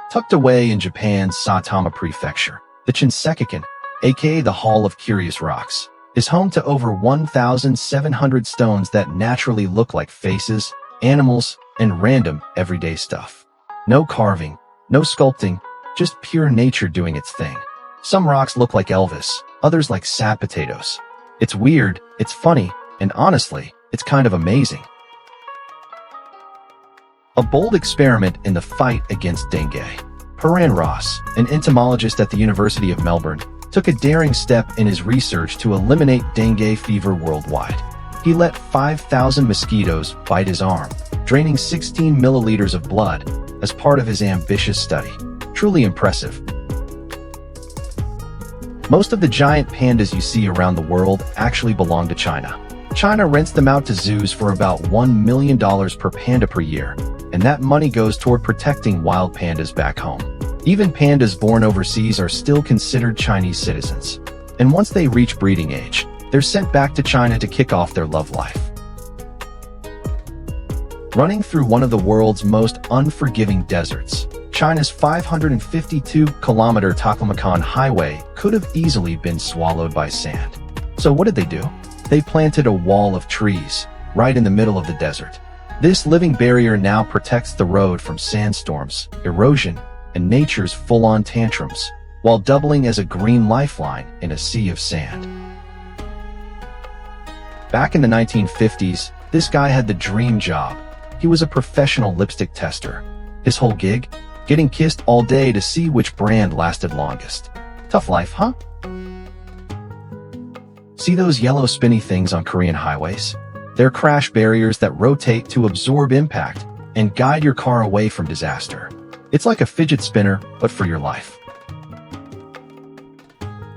Tucked away in Japan's Saitama Prefecture, the Shinsekikan, aka the Hall of Curious Rocks, is home to over 1,700 stones that naturally look like faces, animals, and random, everyday stuff. No carving, no sculpting, just pure nature doing its thing. Some rocks look like Elvis, others like sad potatoes. It's weird, it's funny, and honestly, it's kind of amazing. A bold experiment in the fight against dengue. Paran Ross, an entomologist at the University of Melbourne, took a daring step in his research to eliminate dengue fever worldwide. He let 5,000 mosquitoes bite his arm, draining 16 milliliters of blood as part of his ambitious study. Truly impressive. Most of the giant pandas you see around the world actually belong to China. China rents them out to zoos for about $1 million per panda per year, and that money goes toward protecting wild pandas back home. Even pandas born overseas are still considered Chinese citizens. And once they reach breeding age, they're sent back to China to kick off their love life. Running through one of the world's most unforgiving deserts, China's 552-kilometer Taklamakan Highway could have easily been swallowed by sand. So what did they do? They planted a wall of trees right in the middle of the desert. This living barrier now protects the road from sandstorms, erosion, and nature's full-on tantrums, while doubling as a green lifeline in a sea of sand. Back in the 1950s, this guy had the dream job. He was a professional lipstick tester. His whole gig? Getting kissed all day to see which brand lasted longest. Tough life, huh? See those yellow spinny things on Korean highways? They're crash barriers that rotate to absorb impact and guide your car away from disaster. It's like a fidget spinner, but for your life.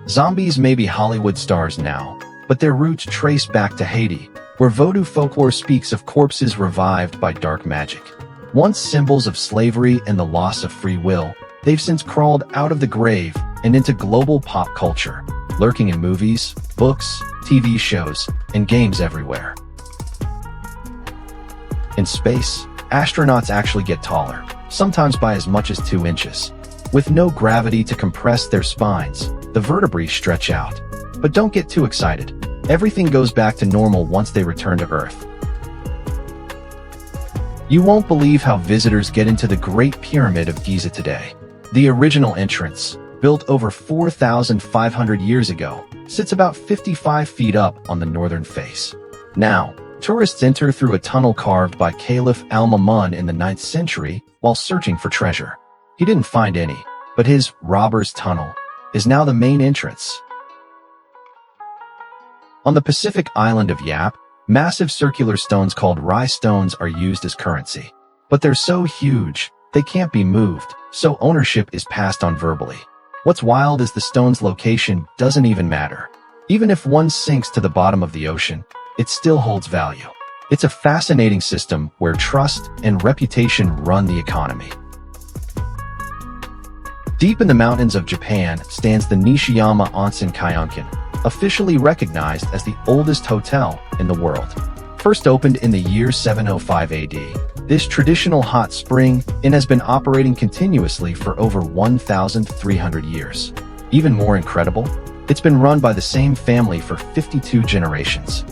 Zombies may be Hollywood stars now, but their roots trace back to Haiti, where Vodou folklore speaks of corpses revived by dark magic. Once symbols of slavery and the loss of free will, they've since crawled out of the grave and into global pop culture, lurking in movies, books, TV shows, and games everywhere. In space, astronauts actually get taller, sometimes by as much as 2 inches. With no gravity to compress their spines, the vertebrae stretch out. But don't get too excited. Everything goes back to normal once they return to Earth. You won't believe how visitors get into the Great Pyramid of Giza today. The original entrance, built over 4,500 years ago, sits about 55 feet up on the northern face. Now, tourists enter through a tunnel carved by Caliph al-Ma'mun in the 9th century while searching for treasure. He didn't find any, but his robber's tunnel is now the main entrance. On the Pacific island of Yap, massive circular stones called Rai stones are used as currency. But they're so huge, they can't be moved, so ownership is passed on verbally. What's wild is the stone's location doesn't even matter. Even if one sinks to the bottom of the ocean, it still holds value. It's a fascinating system where trust and reputation run the economy. Deep in the mountains of Japan stands the Nishiyama Onsen Kyokan, officially recognized as the oldest hotel in the world. First opened in the year 705 AD, this traditional hot spring inn has been operating continuously for over 1,300 years. Even more incredible, it's been run by the same family for 52 generations.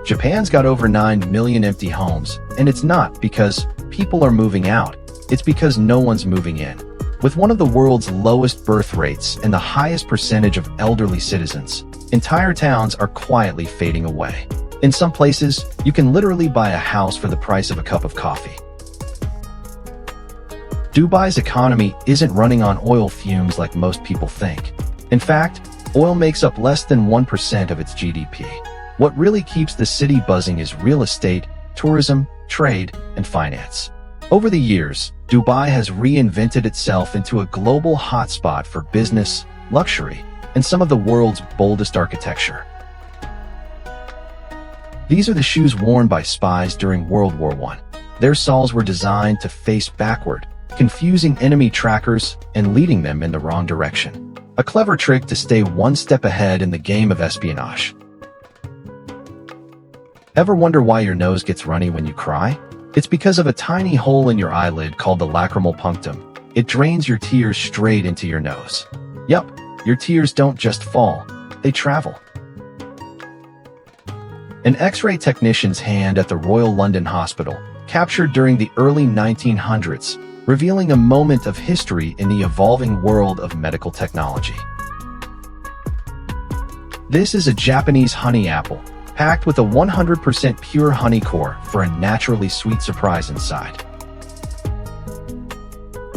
Japan's got over 9 million empty homes, and it's not because people are moving out, it's because no one's moving in. With one of the world's lowest birth rates and the highest percentage of elderly citizens, entire towns are quietly fading away. In some places, you can literally buy a house for the price of a cup of coffee. Dubai's economy isn't running on oil fumes like most people think. In fact, oil makes up less than 1% of its GDP. What really keeps the city buzzing is real estate, tourism, trade, and finance. Over the years, Dubai has reinvented itself into a global hotspot for business, luxury, and some of the world's boldest architecture. These are the shoes worn by spies during World War I. Their soles were designed to face backward, confusing enemy trackers and leading them in the wrong direction. A clever trick to stay one step ahead in the game of espionage. Ever wonder why your nose gets runny when you cry? It's because of a tiny hole in your eyelid called the lacrimal punctum. It drains your tears straight into your nose. Yup, your tears don't just fall, they travel. An X-ray technician's hand at the Royal London Hospital, captured during the early 1900s, revealing a moment of history in the evolving world of medical technology. This is a Japanese honey apple, packed with a 100% pure honey core for a naturally sweet surprise inside.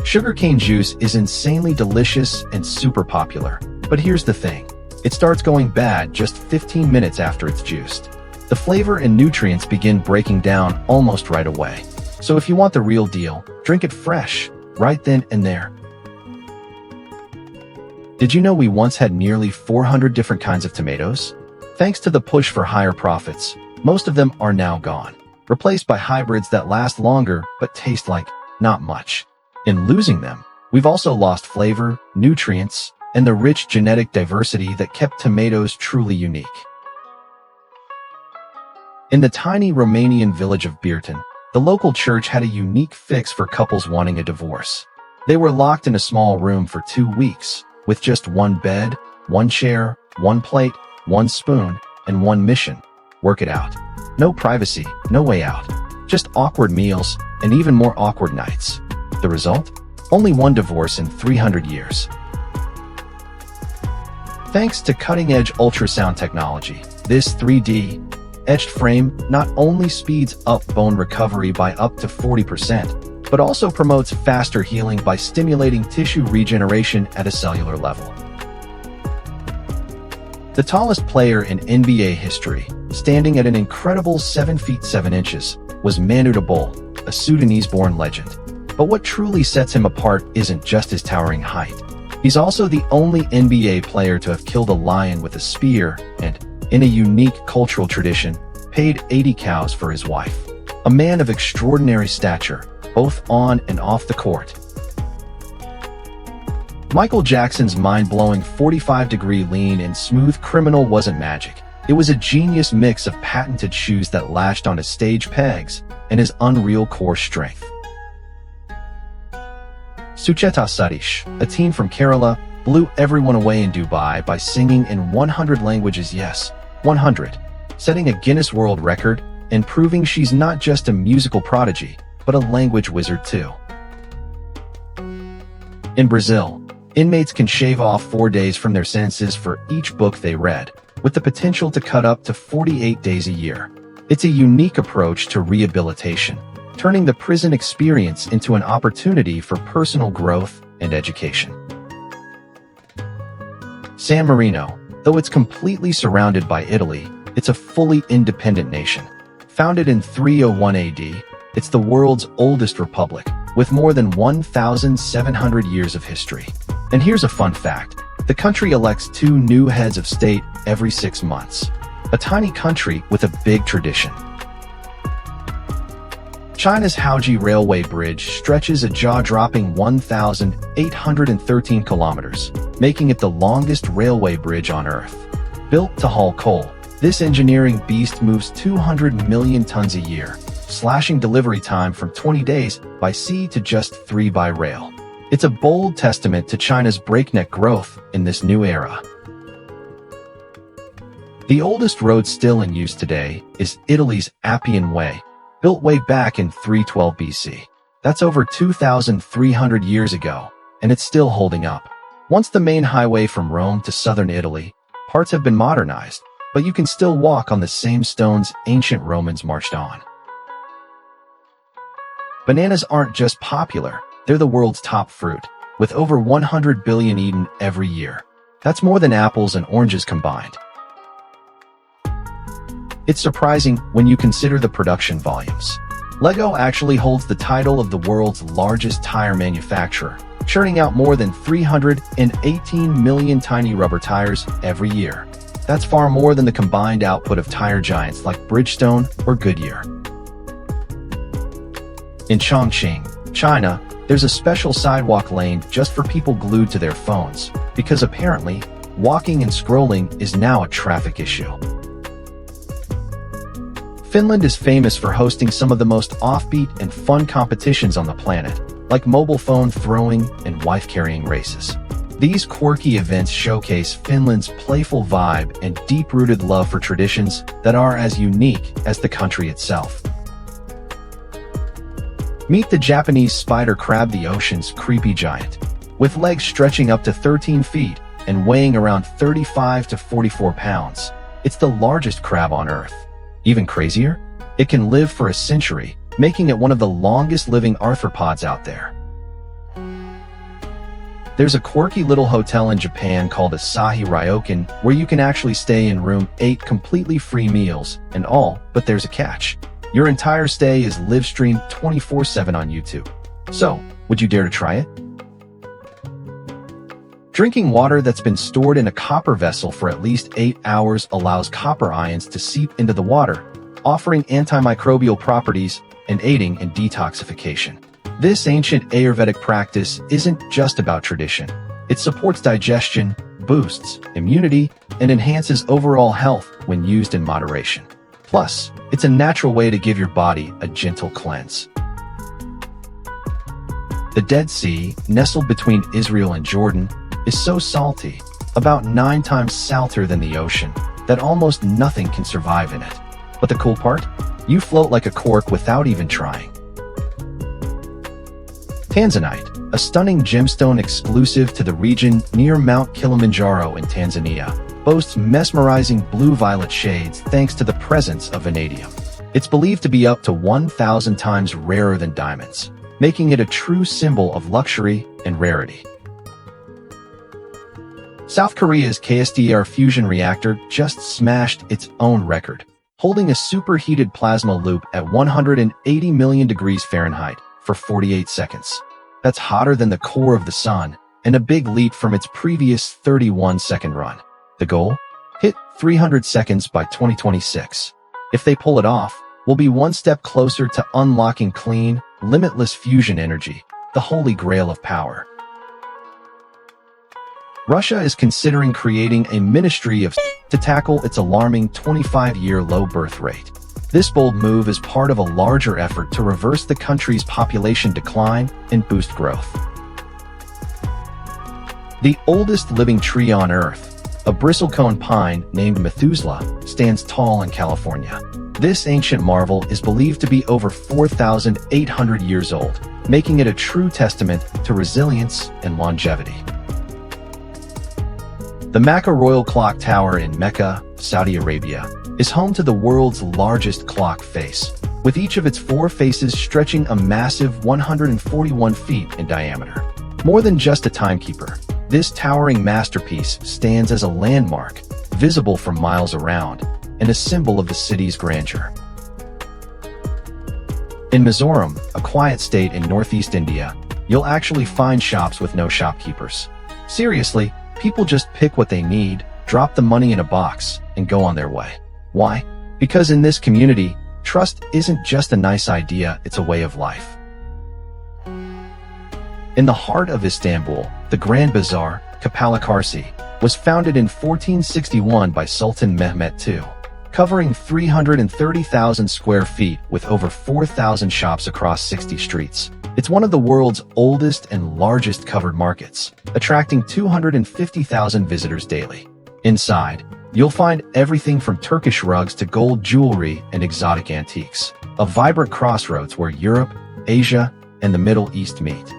Sugarcane juice is insanely delicious and super popular, but here's the thing. It starts going bad just 15 minutes after it's juiced. The flavor and nutrients begin breaking down almost right away. So if you want the real deal, drink it fresh, right then and there. Did you know we once had nearly 400 different kinds of tomatoes? Thanks to the push for higher profits, most of them are now gone, replaced by hybrids that last longer but taste like not much. In losing them, we've also lost flavor, nutrients, and the rich genetic diversity that kept tomatoes truly unique. In the tiny Romanian village of Birton, the local church had a unique fix for couples wanting a divorce. They were locked in a small room for 2 weeks, with just one bed, one chair, one plate, one spoon, and one mission: work it out. No privacy, no way out. Just awkward meals, and even more awkward nights. The result? Only one divorce in 300 years. Thanks to cutting-edge ultrasound technology, this 3D etched frame not only speeds up bone recovery by up to 40%, but also promotes faster healing by stimulating tissue regeneration at a cellular level. The tallest player in NBA history, standing at an incredible 7 feet 7 inches, was Manu Ginobili, a Sudanese-born legend. But what truly sets him apart isn't just his towering height. He's also the only NBA player to have killed a lion with a spear and, in a unique cultural tradition, paid 80 cows for his wife. A man of extraordinary stature, both on and off the court. Michael Jackson's mind-blowing 45-degree lean and smooth criminal wasn't magic. It was a genius mix of patented shoes that latched onto stage pegs and his unreal core strength. Sucheta Satish, a teen from Kerala, blew everyone away in Dubai by singing in 100 languages, yes, 100, setting a Guinness World Record and proving she's not just a musical prodigy, but a language wizard too. In Brazil, inmates can shave off 4 days from their sentences for each book they read, with the potential to cut up to 48 days a year. It's a unique approach to rehabilitation, turning the prison experience into an opportunity for personal growth and education. San Marino, though it's completely surrounded by Italy, it's a fully independent nation. Founded in 301 AD, it's the world's oldest republic, with more than 1,700 years of history. And here's a fun fact. The country elects 2 new heads of state every 6 months. A tiny country with a big tradition. China's Haoji Railway Bridge stretches a jaw-dropping 1,813 kilometers, making it the longest railway bridge on Earth. Built to haul coal, this engineering beast moves 200 million tons a year, slashing delivery time from 20 days by sea to just 3 by rail. It's a bold testament to China's breakneck growth in this new era. The oldest road still in use today is Italy's Appian Way, built way back in 312 BC. That's over 2,300 years ago, and it's still holding up. Once the main highway from Rome to southern Italy, parts have been modernized, but you can still walk on the same stones ancient Romans marched on. Bananas aren't just popular, they're the world's top fruit, with over 100 billion eaten every year. That's more than apples and oranges combined. It's surprising when you consider the production volumes. Lego actually holds the title of the world's largest tire manufacturer, churning out more than 318 million tiny rubber tires every year. That's far more than the combined output of tire giants like Bridgestone or Goodyear. In Chongqing, China, there's a special sidewalk lane just for people glued to their phones, because apparently, walking and scrolling is now a traffic issue. Finland is famous for hosting some of the most offbeat and fun competitions on the planet, like mobile phone throwing and wife-carrying races. These quirky events showcase Finland's playful vibe and deep-rooted love for traditions that are as unique as the country itself. Meet the Japanese spider crab, the ocean's creepy giant. With legs stretching up to 13 feet and weighing around 35 to 44 pounds, it's the largest crab on Earth. Even crazier, it can live for a century, making it one of the longest-living arthropods out there. There's a quirky little hotel in Japan called Asahi Ryokan where you can actually stay in room 8 completely free meals and all, but there's a catch. Your entire stay is live-streamed 24/7 on YouTube. So, would you dare to try it? Drinking water that's been stored in a copper vessel for at least 8 hours allows copper ions to seep into the water, offering antimicrobial properties and aiding in detoxification. This ancient Ayurvedic practice isn't just about tradition. It supports digestion, boosts immunity, and enhances overall health when used in moderation. Plus, it's a natural way to give your body a gentle cleanse. The Dead Sea, nestled between Israel and Jordan, is so salty, about 9 times salter than the ocean, that almost nothing can survive in it. But the cool part? You float like a cork without even trying. Tanzanite, a stunning gemstone exclusive to the region near Mount Kilimanjaro in Tanzania, boasts mesmerizing blue-violet shades thanks to the presence of vanadium. It's believed to be up to 1,000 times rarer than diamonds, making it a true symbol of luxury and rarity. South Korea's KSDR fusion reactor just smashed its own record, holding a superheated plasma loop at 180 million degrees Fahrenheit for 48 seconds. That's hotter than the core of the sun, and a big leap from its previous 31-second run. The goal? Hit 300 seconds by 2026. If they pull it off, we'll be one step closer to unlocking clean, limitless fusion energy, the holy grail of power. Russia is considering creating a ministry of to tackle its alarming 25-year low birth rate. This bold move is part of a larger effort to reverse the country's population decline and boost growth. The oldest living tree on Earth, a bristlecone pine named Methuselah, stands tall in California. This ancient marvel is believed to be over 4,800 years old, making it a true testament to resilience and longevity. The Mecca Royal Clock Tower in Mecca, Saudi Arabia, is home to the world's largest clock face, with each of its 4 faces stretching a massive 141 feet in diameter. More than just a timekeeper, this towering masterpiece stands as a landmark, visible from miles around, and a symbol of the city's grandeur. In Mizoram, a quiet state in northeast India, you'll actually find shops with no shopkeepers. Seriously, people just pick what they need, drop the money in a box, and go on their way. Why? Because in this community, trust isn't just a nice idea, it's a way of life. In the heart of Istanbul, the Grand Bazaar, Kapalı Çarşı, was founded in 1461 by Sultan Mehmet II, covering 330,000 square feet with over 4,000 shops across 60 streets. It's one of the world's oldest and largest covered markets, attracting 250,000 visitors daily. Inside, you'll find everything from Turkish rugs to gold jewelry and exotic antiques, a vibrant crossroads where Europe, Asia, and the Middle East meet.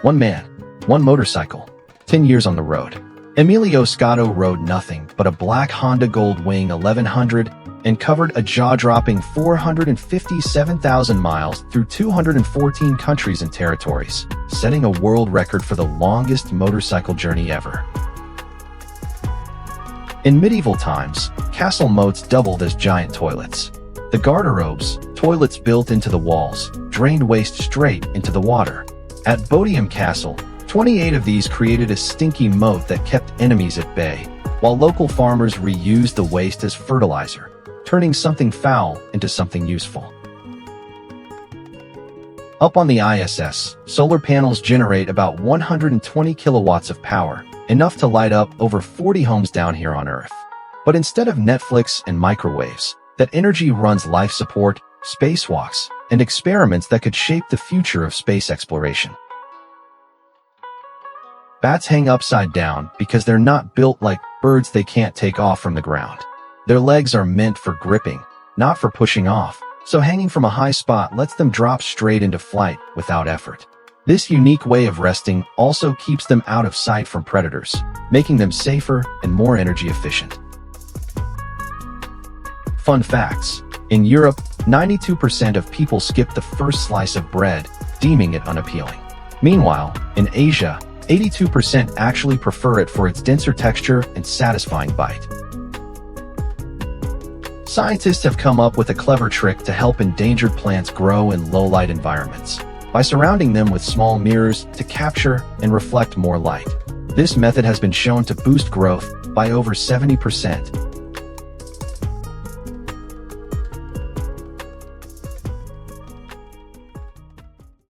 One man, one motorcycle, 10 years on the road. Emilio Scotto rode nothing but a black Honda Goldwing 1100 and covered a jaw-dropping 457,000 miles through 214 countries and territories, setting a world record for the longest motorcycle journey ever. In medieval times, castle moats doubled as giant toilets. The garderobes, toilets built into the walls, drained waste straight into the water. At Bodiam Castle, 28 of these created a stinky moat that kept enemies at bay, while local farmers reused the waste as fertilizer, turning something foul into something useful. Up on the ISS, solar panels generate about 120 kilowatts of power, enough to light up over 40 homes down here on Earth. But instead of Netflix and microwaves, that energy runs life support, spacewalks, and experiments that could shape the future of space exploration. Bats hang upside down because they're not built like birds. They can't take off from the ground. Their legs are meant for gripping, not for pushing off, so hanging from a high spot lets them drop straight into flight without effort. This unique way of resting also keeps them out of sight from predators, making them safer and more energy efficient. Fun facts. In Europe, 92% of people skip the first slice of bread, deeming it unappealing. Meanwhile, in Asia, 82% actually prefer it for its denser texture and satisfying bite. Scientists have come up with a clever trick to help endangered plants grow in low-light environments by surrounding them with small mirrors to capture and reflect more light. This method has been shown to boost growth by over 70%,